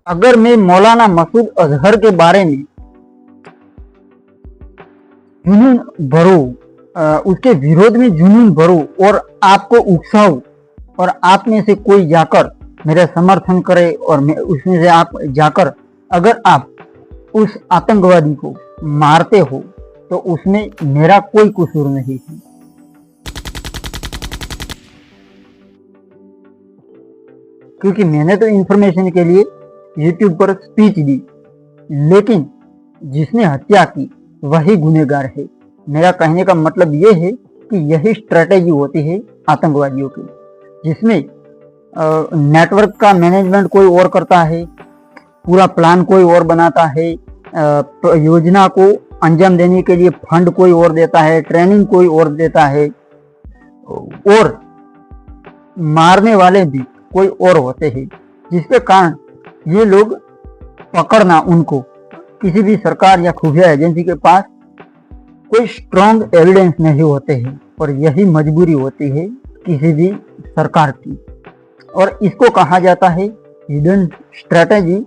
अगर मैं मौलाना मसूद अजहर के बारे में जुनून भरूं, उसके विरोध में जुनून भरूं और आपको उकसाऊं और आप में से कोई जाकर मेरा समर्थन करे और उसमें से आप जाकर अगर आप उस आतंकवादी को मारते हो तो उसमें मेरा कोई कसूर नहीं है। क्योंकि मैंने तो इंफॉर्मेशन के लिए यूट्यूब पर स्पीच दी, लेकिन जिसने हत्या की वही गुनहगार है। मेरा कहने का मतलब ये है कि यही स्ट्रेटेजी होती है आतंकवादियों की, जिसमें नेटवर्क का मैनेजमेंट कोई और करता है, पूरा प्लान कोई और बनाता है, योजना को अंजाम देने के लिए फंड कोई और देता है, ट्रेनिंग कोई और देता है, और मारने वाले भी कोई और होते हैं, जिसके कारण ये लोग पकड़ना उनको किसी भी सरकार या खुफिया एजेंसी के पास कोई स्ट्रॉन्ग एविडेंस नहीं होते हैं, और यही मजबूरी होती है किसी भी सरकार की। और इसको कहा जाता है hidden strategy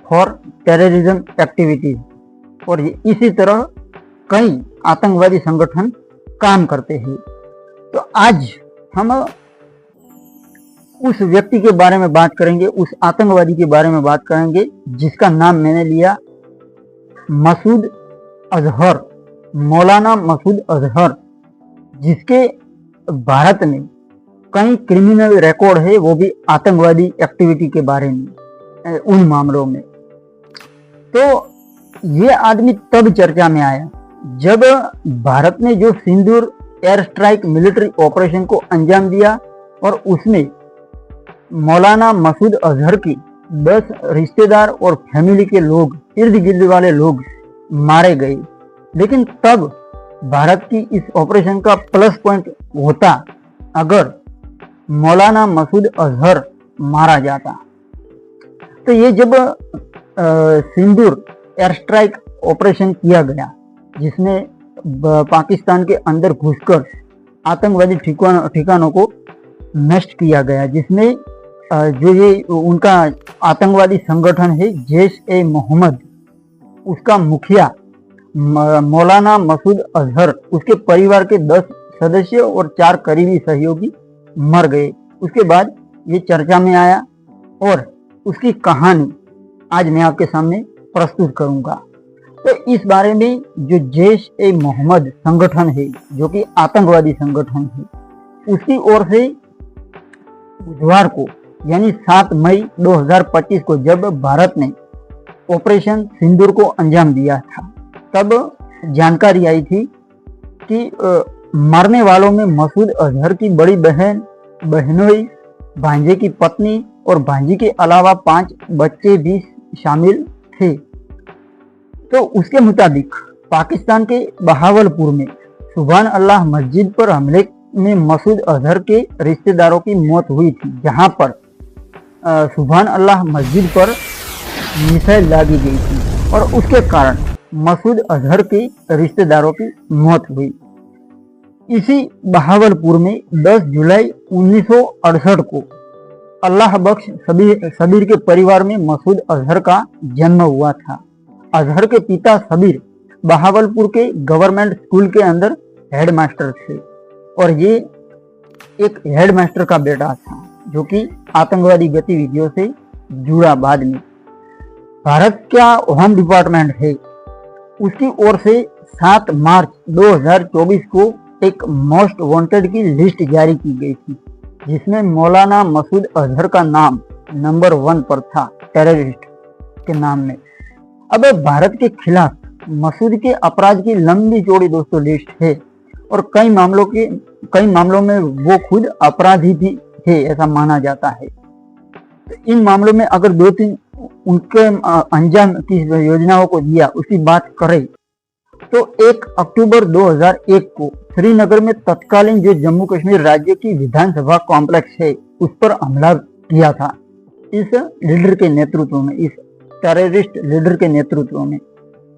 for terrorism activities. और इसी तरह कई आतंकवादी संगठन काम करते हैं। तो आज हम उस व्यक्ति के बारे में बात करेंगे, उस आतंकवादी के बारे में बात करेंगे जिसका नाम मैंने लिया मसूद अजहर, मौलाना मसूद अजहर, जिसके भारत में कई क्रिमिनल रिकॉर्ड है, वो भी आतंकवादी एक्टिविटी के बारे में, उन मामलों में। तो ये आदमी तब चर्चा में आया जब भारत ने जो सिंदूर एयर स्ट्राइक मिलिट्री ऑपरेशन को अंजाम दिया और उसमें मौलाना मसूद अजहर की 10 रिश्तेदार और फैमिली के लोग, इर्द गिर्द वाले लोग मारे गए। लेकिन तब भारत की इस ऑपरेशन का प्लस पॉइंट होता अगर मौलाना मसूद अजहर मारा जाता। तो ये जब सिंदूर एयर स्ट्राइक ऑपरेशन किया गया, जिसमें पाकिस्तान के अंदर घुसकर आतंकवादी ठिकानों को नष्ट किया गया, जिसमें जो ये उनका आतंकवादी संगठन है जैश ए मोहम्मद, उसका मुखिया मौलाना मसूद अजहर, उसके परिवार के 10 सदस्य और 4 करीबी सहयोगी मर गए। उसके बाद ये चर्चा में आया और उसकी कहानी आज मैं आपके सामने प्रस्तुत करूंगा। तो इस बारे में जो जैश ए मोहम्मद संगठन है, जो कि आतंकवादी संगठन है, उसकी ओर से बुधवार को यानी 7 मई 2025 को जब भारत ने ऑपरेशन सिंदूर को अंजाम दिया था, तब जानकारी आई थी कि मरने वालों में मसूद अजहर की बड़ी बहन, बहनोई, भांजे की पत्नी और भांजी के अलावा 5 बच्चे भी शामिल थे। तो उसके मुताबिक पाकिस्तान के बहावलपुर में सुभान अल्लाह मस्जिद पर हमले में मसूद अजहर के रिश्तेदारों की मौत हुई थी, जहां पर सुभान अल्लाह मस्जिद पर मिसाइल दागी गई थी और उसके कारण मसूद अजहर के रिश्तेदारों की मौत हुई। इसी बहावलपुर में 10 जुलाई 1968 को अल्लाह बख्श सबीर के परिवार में मसूद अजहर का जन्म हुआ था। अजहर के पिता सबीर बहावलपुर के गवर्नमेंट स्कूल के अंदर हेडमास्टर थे और ये एक हेडमास्टर का बेटा था जो कि आतंकवादी गतिविधियों से जुड़ा। बाद में भारत का होम डिपार्टमेंट है, उसकी ओर से 7 मार्च 2024 को एक मोस्ट वांटेड की लिस्ट जारी की गई थी, जिसमें मौलाना मसूद अजहर का नाम नंबर 1 पर था टेररिस्ट के नाम में। अब भारत के खिलाफ मसूद के अपराध की लंबी चौड़ी दोस्तों लिस्ट है और कई मामलों में वो खुद अपराधी भी थे, ऐसा माना जाता है। इन मामलों में अगर 2-3 उनके अंजाम की योजनाओं को दिया उसकी बात करें तो 1 अक्टूबर 2001 को श्रीनगर में तत्कालीन जो जम्मू कश्मीर राज्य की विधानसभा कॉम्प्लेक्स है उस पर हमला किया था इस लीडर के नेतृत्व में, इस टेररिस्ट लीडर के नेतृत्व में,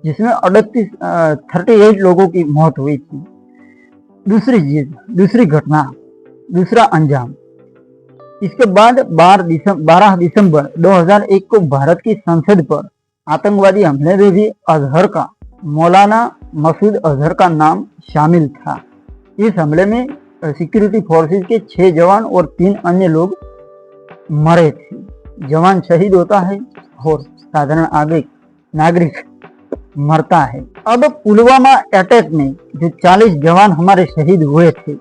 जिसमें 38 लोगों की मौत हुई थी। दूसरी घटना, दूसरा अंजाम इसके बाद 12 दिसंबर 2001 को भारत की संसद पर आतंकवादी हमले में भी अजहर का, मौलाना मसूद अजहर का नाम शामिल था। इस हमले में सिक्योरिटी फोर्सेस के 6 जवान और 3 अन्य लोग मरे थे। जवान शहीद होता है और साधारण नागरिक मरता है। अब पुलवामा अटैक में जो 40 जवान हमारे शहीद हुए थे,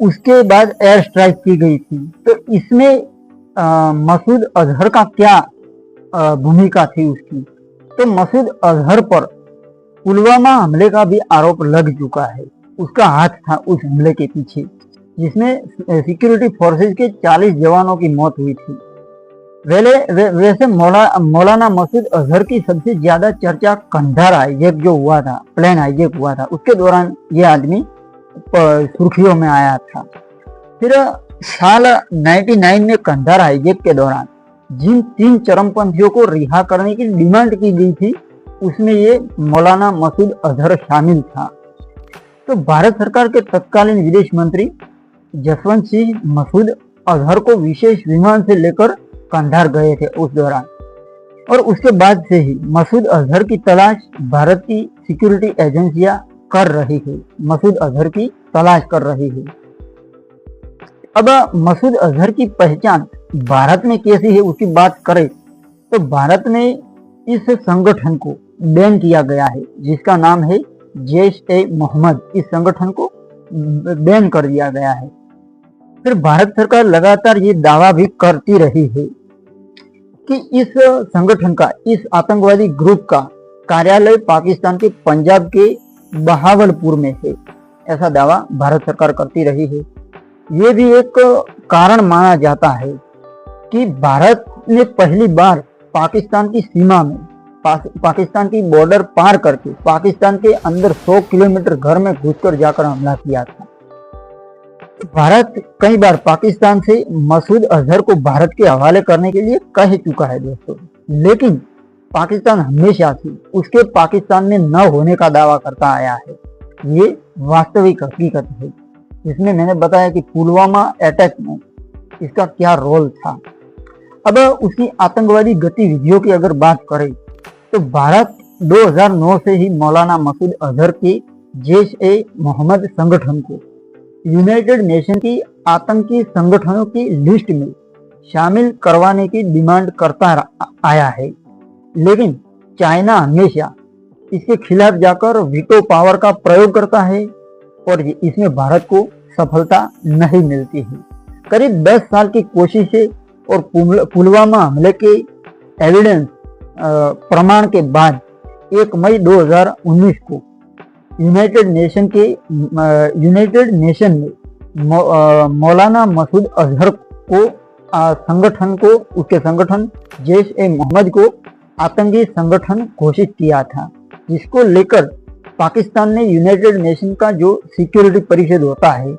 उसके बाद एयर स्ट्राइक की गई थी, तो इसमें मसूद अजहर का क्या भूमिका थी उसकी? तो मसूद अजहर पर पुलवामा हमले का भी आरोप लग चुका है। उसका हाथ था उस हमले के पीछे, जिसमें सिक्योरिटी फोर्सेस के 40 जवानों की मौत हुई थी। वैसे मौलाना मसूद अजहर की सबसे ज्यादा चर्चा कंधार हाईजैक जो हुआ था, प्लेन हाईजैक हुआ था, उसके दौरान ये आदमी सुर्खियों में आया था। फिर साल 99 में कंधार हाईजैक के दौरान जिन 3 चरमपंथियों को रिहा करने की डिमांड की गई थी, उसमें ये मौलाना मसूद अजहर शामिल था। तो भारत सरकार के तत्कालीन विदेश मंत्री जसवंत सिंह मसूद अजहर को विशेष विमान से लेकर कंधार गए थे उस दौरान, और उसके बाद से ही मसूद अजहर की तलाश भारत की सिक्योरिटी एजेंसियां कर रही है, मसूद अजहर की तलाश कर रही है। अब मसूद अजहर की पहचान भारत में कैसी है उसकी बात करें तो भारत में इस संगठन को बैन किया गया है, जिसका नाम है जैश-ए-मोहम्मद। इस संगठन को बैन कर दिया गया है। फिर भारत सरकार लगातार ये दावा भी करती रही है कि इस संगठन का, इस आतंकवादी ग्रुप का कार्यालय पाकिस्तान के पंजाब के बहावलपुर में है। ऐसा दावा भारत सरकार करती रही है। ये भी एक कारण माना जाता है कि भारत ने पहली बार पाकिस्तान की सीमा में, पाकिस्तान की बॉर्डर पार करके पाकिस्तान के अंदर 100 किलोमीटर घर में घुसकर जाकर हमला किया था। भारत कई बार पाकिस्तान से मसूद अजहर को भारत के हवाले करने के लिए कह चुका है दोस्तों, लेकिन पाकिस्तान हमेशा से उसके पाकिस्तान में न होने का दावा करता आया है। ये वास्तविक हकीकत है, जिसमें मैंने बताया कि पुलवामा अटैक में इसका क्या रोल था। अब उसकी आतंकवादी गतिविधियों की अगर बात करें तो भारत 2009 से ही मौलाना मसूद अजहर के जैश-ए-मोहम्मद संगठन को यूनाइटेड नेशन की आतंकी संगठनों की लिस्ट में शामिल करवाने की डिमांड करता आया है, लेकिन चाइना हमेशा इसके खिलाफ जाकर वीटो पावर का प्रयोग करता है और इसमें भारत को सफलता नहीं मिलती है। करीब 10 साल की कोशिशें और पुलवामा हमले के एविडेंस प्रमाण के बाद 1 मई 2019 को यूनाइटेड नेशन ने मौलाना मसूद अजहर को उसके संगठन जैश-ए-मोहम्मद को आतंकी संगठन घोषित किया था, जिसको लेकर पाकिस्तान ने यूनाइटेड नेशन का जो सिक्योरिटी परिषद होता है,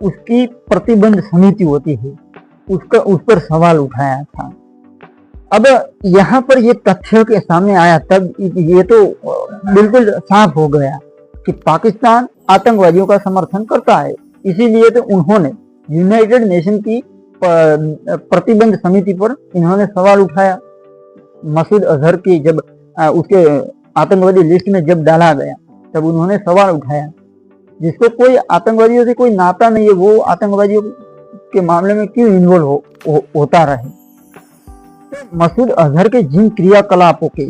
उसकी प्रतिबंध समिति होती है, उस पर सवाल उठाया था। अब यहाँ पर ये तथ्य के सामने आया तब ये तो बिल्कुल साफ हो गया कि पाकिस्तान आतंकवादियों का समर्थन करता है। इसीलिए तो उन्होंने यूनाइटेड नेशन की प्रतिबंध समिति पर इन्होंने सवाल उठाया। मसूद अजहर की जब उसके आतंकवादी लिस्ट में जब डाला गया तब उन्होंने सवाल उठाया, जिसको कोई आतंकवादियों से कोई नाता नहीं है, वो आतंकवादियों के मामले में क्यों इन्वॉल्व होता रहे। मसूद अजहर के जिन क्रियाकलापों के,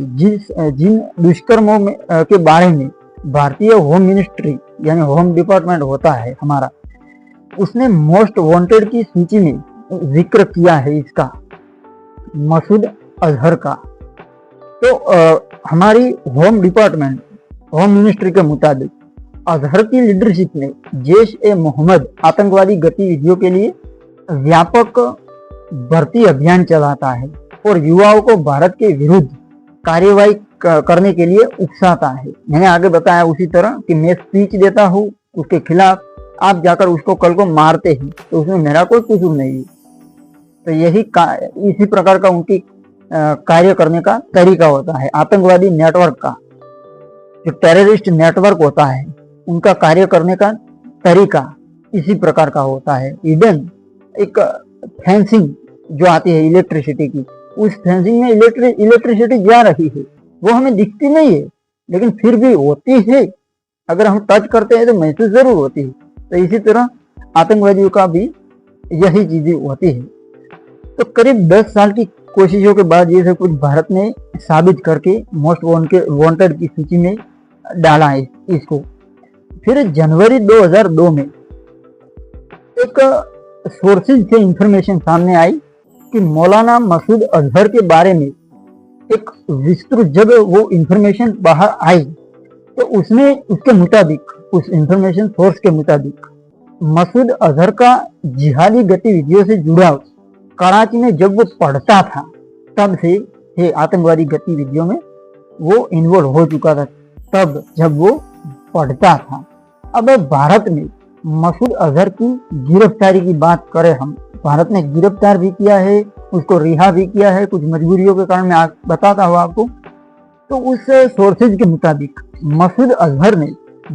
जिन दुष्कर्मों के बारे में भारतीय होम मिनिस्ट्री यानी होम डिपार्टमेंट होता है हमारा, उसने मोस्ट वांटेड की सूची में जिक्र किया है इसका, मसूद अजहर का। तो हमारी होम डिपार्टमेंट, होम मिनिस्ट्री के मुताबिक अजहर की लीडरशिप में जैश-ए-मोहम्मद आतंकवादी गतिविधियों के लिए व्यापक भर्ती अभियान चलाता है और युवाओं को भारत के विरुद्ध कार्यवाही करने के लिए उकसाता है। मैंने आगे बताया उसी तरह कि मैं स्पीच देता हूँ उसके खिलाफ, आप जाकर उसको कल को मारते हैं तो उसमें मेरा कोई कसूर नहीं है। तो इसी प्रकार का उनकी कार्य करने का तरीका होता है। आतंकवादी नेटवर्क का, जो टेररिस्ट नेटवर्क होता है, उनका कार्य करने का तरीका इसी प्रकार का होता है। हिडन एक फेंसिंग जो आती है इलेक्ट्रिसिटी की, उस फेंसिंग में इलेक्ट्रिसिटी जा रही है, वो हमें दिखती नहीं है लेकिन फिर भी होती है। अगर हम टच करते हैं तो महसूस जरूर होती है। तो इसी तरह आतंकवादियों का भी यही चीजें होती है। तो करीब 10 साल की कोशिशों के बाद ये सब कुछ भारत ने साबित करके मोस्ट वांटेड की सूची में डाला है इसको। फिर जनवरी 2002 में एक सोर्सेज से इंफॉर्मेशन सामने आई कि मौलाना मसूद अजहर के बारे में एक विस्तृत जब वो इंफॉर्मेशन बाहर आई तो उसमें उसके मुताबिक, उस इंफॉर्मेशन सोर्स के मुताबिक, मसूद अजहर का जिहादी गतिविधियों से जुड़ाव कराची में जब वो पढ़ता था तब से है, आतंकवादी गतिविधियों में वो इन्वॉल्व हो चुका था तब जब वो पढ़ता था। अब भारत में मसूद अजहर की गिरफ्तारी की बात करें हम, भारत ने गिरफ्तार भी किया है, उसको रिहा भी किया है, कुछ मजबूरियों के कारण मैं बताता हूँ आपको। तो उस सोर्सेज के मुताबिक मसूद अजहर ने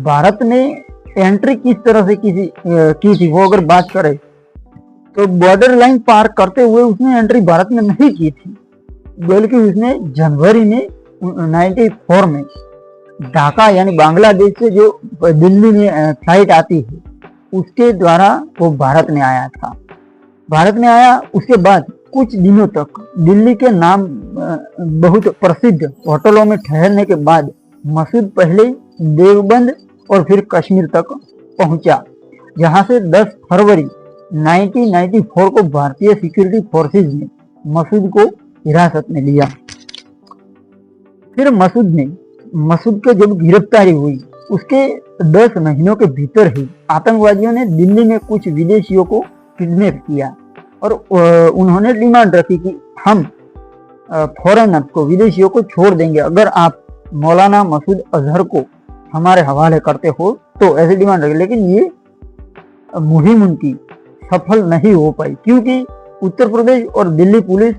भारत में एंट्री किस तरह से की थी, वो अगर बात करें तो बॉर्डर लाइन पार करते हुए उसने एंट्री भारत में नहीं की थी, बल्कि उसने जनवरी में 94 में ढाका यानी बांग्लादेश से जो दिल्ली में फ्लाइट आती है उसके द्वारा वो भारत में आया था। भारत में आया, उसके बाद कुछ दिनों तक दिल्ली के नाम बहुत प्रसिद्ध होटलों में ठहरने के बाद मसूद पहले देवबंद और फिर कश्मीर तक पहुंचा, जहां से 10 फरवरी 1994 को भारतीय सिक्योरिटी फोर्सेज ने मसूद को हिरासत में लिया। फिर मसूद के जब गिरफ्तारी हुई उसके 10 महीनों के भीतर ही आतंकवादियों ने दिल्ली में कुछ विदेशियों को किडनैप किया और उन्होंने डिमांड रखी कि हम फॉरेनर्स को, विदेशियों को छोड़ देंगे अगर आप मौलाना मसूद अजहर को हमारे हवाले करते हो तो, ऐसी डिमांड रखी। लेकिन ये मुहिम उनकी सफल नहीं हो पाई क्योंकि उत्तर प्रदेश और दिल्ली पुलिस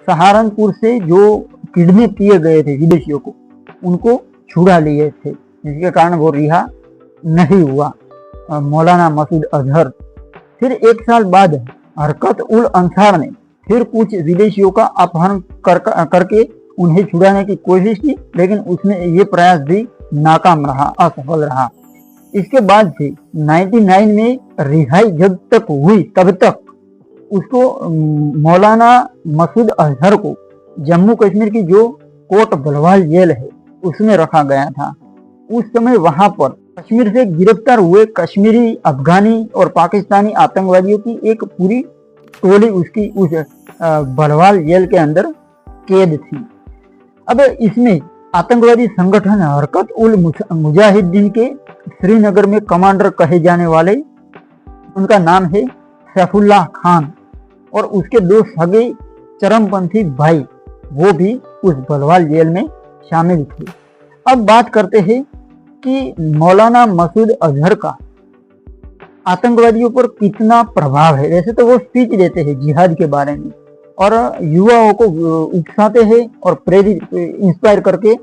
सहारनपुर से जो किडनैप किए गए थे विदेशियों को उनको छुड़ा लिए थे, जिसके कारण वो रिहा नहीं हुआ मौलाना मसूद अजहर। फिर 1 साल बाद हरकत उल अंसार ने फिर कुछ विदेशियों का अपहरण करके उन्हें छुड़ाने की कोशिश की, लेकिन उसमें ये प्रयास भी नाकाम रहा, असफल रहा। इसके बाद से 99 में रिहाई जब तक हुई तब तक उसको, मौलाना मसूद अजहर को जम्मू कश्मीर की जो कोट बलवाल जेल है उसमें रखा गया था। उस समय वहां पर कश्मीर से गिरफ्तार हुए कश्मीरी, अफगानी और पाकिस्तानी आतंकवादियों की एक पूरी टोली उसकी उस बलवाल जेल के अंदर कैद थी। अब इसमें आतंकवादी संगठन हरकत उल मुजाहिदीन के श्रीनगर में कमांडर कहे जाने वाले, उनका नाम है सैफुल्लाह खान, और उसके 2 सगे चरमपंथी भाई वो भी उस बलवाल जेल में शामिल थे। अब बात करते हैं कि मौलाना मसूद अजहर का आतंकवादियों पर कितना प्रभाव है। वैसे तो वो स्पीच देते हैं जिहाद के बारे में और युवाओं को उकसाते हैं और प्रेरित, इंस्पायर करके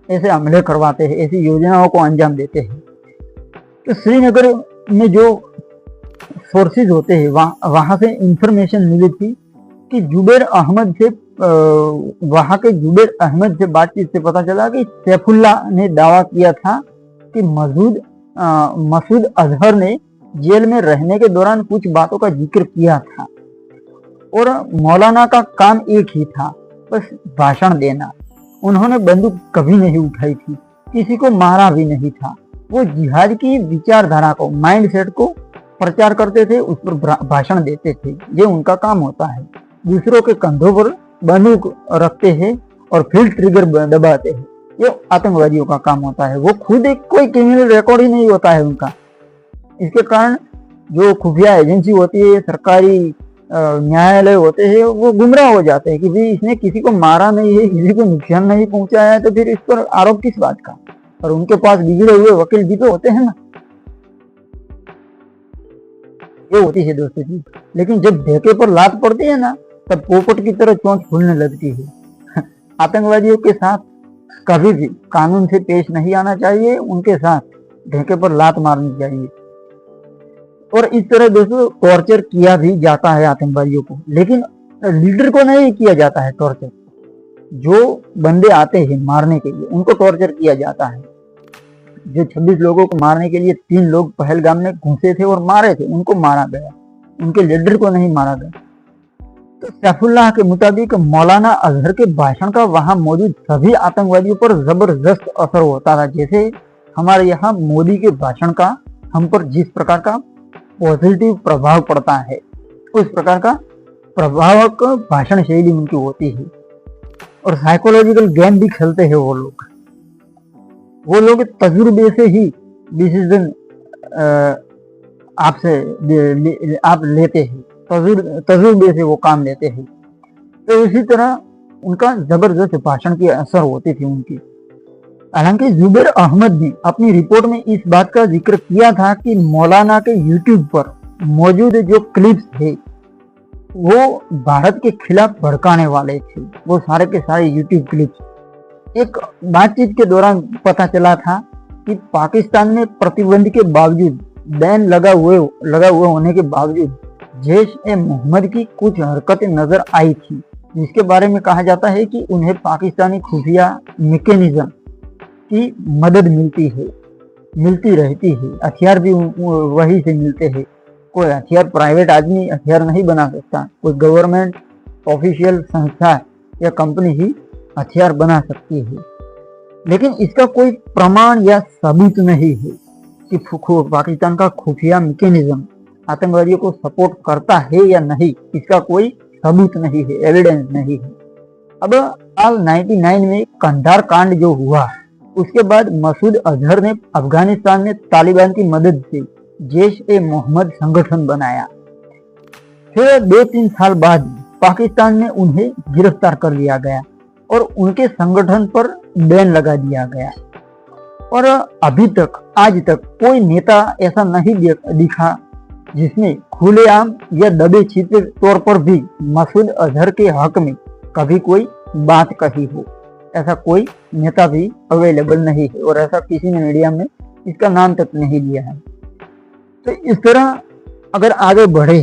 ऐसे हमले करवाते हैं, ऐसी योजनाओं को अंजाम देते हैं। तो श्रीनगर में जो सोर्सेज होते हैं वहां से इंफॉर्मेशन मिली थी कि जुबैर अहमद से, वहां के जुबैर अहमद से बातचीत से पता चला कि सैफुल्लाह ने दावा किया था कि मसूद अजहर ने जेल में रहने के दौरान कुछ बातों का जिक्र किया था और मौलाना का काम एक ही था, बस भाषण देना। उन्होंने बंदूक कभी नहीं उठाई थी, किसी को मारा भी नहीं था। वो जिहाद की विचारधारा को, माइंड सेट को प्रचार करते थे, उस पर भाषण देते थे। ये उनका काम होता है। दूसरों के कंधों पर बंदूक रखते हैं और फिर ट्रिगर दबाते हैं, ये आतंकवादियों का काम होता है। वो खुद एक कोई क्रिमिनल रिकॉर्ड ही नहीं होता है उनका। इसके कारण जो खुफिया एजेंसी होती है, सरकारी न्यायालय होते हैं, वो गुमराह हो जाते हैं कि भाई इसने किसी को मारा नहीं है, किसी को नुकसान नहीं पहुंचाया है, तो फिर इस पर आरोप किस बात का। और उनके पास बिगड़े हुए वकील भी तो होते हैं ना। ये होती है दोस्तों जी। लेकिन जब ढेके पर लात पड़ती है ना, तब पोपट की तरह चोंच फूलने लगती है। आतंकवादियों के साथ कभी भी कानून से पेश नहीं आना चाहिए, उनके साथ ढेके पर लात मारनी चाहिए। और इस तरह दोस्तों टॉर्चर किया भी जाता है आतंकवादियों को, लेकिन लीडर को नहीं किया जाता है टॉर्चर। जो बंदे आते हैं मारने के लिए उनको टॉर्चर किया जाता है। जो 26 लोगों को मारने के लिए 3 लोग पहलगाम में घुसे थे और मारे थे, उनको मारा गया, उनके लीडर को नहीं मारा गया। तो सैफुल्लाह के मुताबिक मौलाना अजहर के भाषण का वहां मौजूद सभी आतंकवादियों पर जबरदस्त असर होता था। जैसे हमारे यहाँ मोदी के भाषण का हम पर जिस प्रकार का पॉजिटिव प्रभाव पड़ता है, उस प्रकार का प्रभावक भाषण शैली उनकी होती है। और साइकोलॉजिकल गेम भी खेलते हैं वो लोग तजुर्बे से ही डिसीजन आप लेते हैं, तजुर्बे से वो काम लेते हैं। तो इसी तरह उनका जबरदस्त भाषण की असर होती थी उनकी। हालांकि जुबैर अहमद ने अपनी रिपोर्ट में इस बात का जिक्र किया था कि मौलाना के यूट्यूब पर मौजूद जो क्लिप्स थे वो भारत के खिलाफ भड़काने वाले थे। वो सारे के सारे यूट्यूब क्लिप्स एक बातचीत के दौरान पता चला था कि पाकिस्तान में प्रतिबंध के बावजूद, बैन लगा हुए होने के बावजूद जैश ए मोहम्मद की कुछ हरकतें नजर आई थी, जिसके बारे में कहा जाता है कि उन्हें पाकिस्तानी खुफिया मैकेनिज्म की मदद मिलती रहती है। हथियार भी वही से मिलते हैं। कोई हथियार प्राइवेट आदमी हथियार नहीं बना सकता, कोई गवर्नमेंट ऑफिशियल संस्था या कंपनी ही हथियार बना सकती है। लेकिन इसका कोई प्रमाण या सबूत नहीं है कि पाकिस्तान का खुफिया मैकेनिज्म आतंकवादियों को सपोर्ट करता है या नहीं। इसका कोई सबूत नहीं है, एविडेंस नहीं है। अब साल 99 में कंधार कांड जो हुआ, उसके बाद मसूद अजहर ने अफगानिस्तान में तालिबान की मदद से जैश ए मोहम्मद संगठन बनाया। फिर 2-3 साल बाद पाकिस्तान में उन्हें गिरफ्तार कर लिया गया और उनके संगठन पर बैन लगा दिया गया। और अभी तक, आज तक कोई नेता ऐसा नहीं दिखा जिसने खुलेआम या दबे छिपे तौर पर भी मसूद अजहर के हक में कभी कोई बात कही हो। ऐसा कोई नेता भी अवेलेबल नहीं है और ऐसा किसी ने मीडिया में इसका नाम तक नहीं लिया है। तो इस तरह अगर आगे बढ़े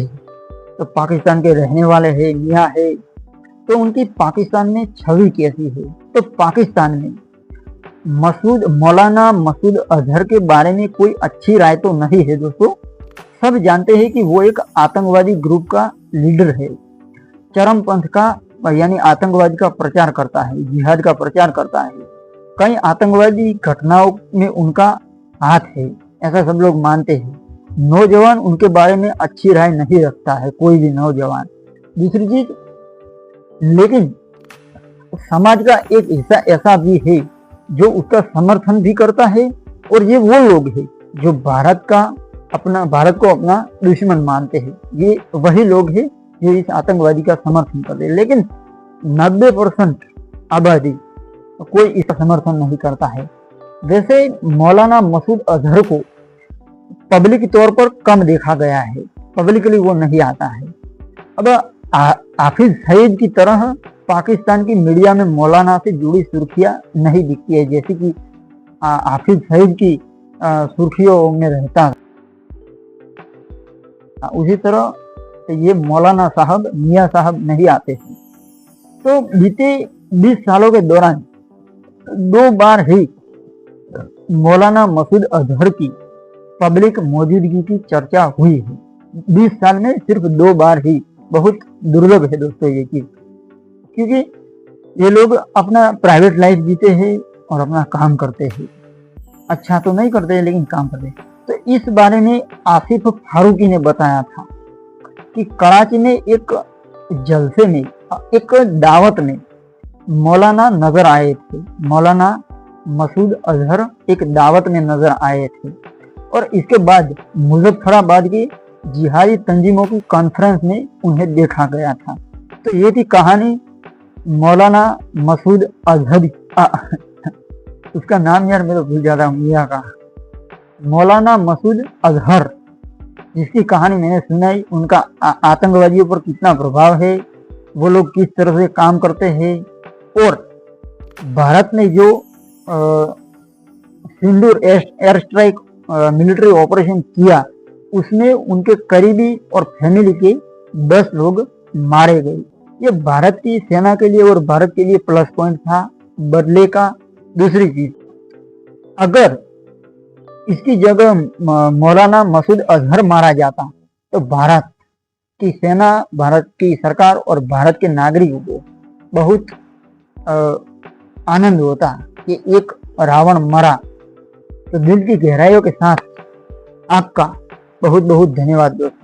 तो पाकिस्तान के रहने वाले हैं, मियाँ है, तो उनकी पाकिस्तान में छवि कैसी है? तो पाकिस्तान में मौलाना मसूद अजहर के बारे में कोई अच्छी राय तो नहीं है दोस्तों। सब जानते हैं कि वो एक आतंकवादी ग्रुप का लीडर है, चरमपंथ का यानी आतंकवाद का प्रचार करता है, जिहाद का प्रचार करता है। कई आतंकवादी घटनाओं में उनका हाथ है, ऐसा सब लोग मानते हैं। नौजवान उनके बारे में अच्छी राय नहीं रखता है, कोई भी नौजवान। दूसरी चीज, लेकिन समाज का एक हिस्सा ऐसा भी है जो उसका समर्थन भी करता है, और ये वो लोग हैं जो भारत को अपना दुश्मन मानते हैं। ये वही लोग हैं जो इस आतंकवादी का समर्थन करते हैं। लेकिन 90% आबादी कोई इसका समर्थन नहीं करता है। वैसे मौलाना मसूद अजहर को पब्लिक तौर पर कम देखा गया है, पब्लिकली वो नहीं आता है। अब हाफिज सईद की तरह पाकिस्तान की मीडिया में मौलाना से जुड़ी सुर्खियां नहीं दिखती है, जैसे कि हाफिज सईद की सुर्खियों में रहता है। उसी तरह ये मौलाना साहब, मियाँ साहब नहीं आते हैं। तो बीते 20 सालों के दौरान 2 बार ही मौलाना मसूद अजहर की पब्लिक मौजूदगी की चर्चा हुई है। 20 साल में सिर्फ 2 बार ही, बहुत दुर्लभ है दोस्तों ये चीज, क्योंकि ये लोग अपना प्राइवेट लाइफ जीते हैं और अपना काम करते हैं। अच्छा तो नहीं करते हैं, लेकिन काम करते हैं। तो इस बारे में आसिफ फारूकी ने बताया था कि कराची में एक जलसे में, एक दावत में मौलाना नजर आए थे। मौलाना मसूद अजहर एक दावत में नजर आए थे और इसके बाद मुजफ्फराबाद की जिहादी तंजीमों की कॉन्फ्रेंस में उन्हें देखा गया था। तो ये थी कहानी मौलाना मसूद अजहर। उसका नाम यार मैं तो भूल जाता हूँ, मियाँ का, मौलाना मसूद अजहर, जिसकी कहानी मैंने सुनाई। उनका आतंकवादियों पर कितना प्रभाव है, वो लोग किस तरह से काम करते हैं, और भारत ने जो सिंदूर एयर स्ट्राइक मिलिट्री ऑपरेशन किया उसमें उनके करीबी और फैमिली के 10 लोग मारे गए। ये भारत की सेना के लिए और भारत के लिए प्लस पॉइंट था बदले का। दूसरी चीज, अगर इसकी जगह मौलाना मसूद अजहर मारा जाता तो भारत की सेना, भारत की सरकार और भारत के नागरिकों को बहुत आनंद होता कि एक रावण मरा। तो दिल की गहराइयों के साथ आपका बहुत बहुत धन्यवाद दोस्तों।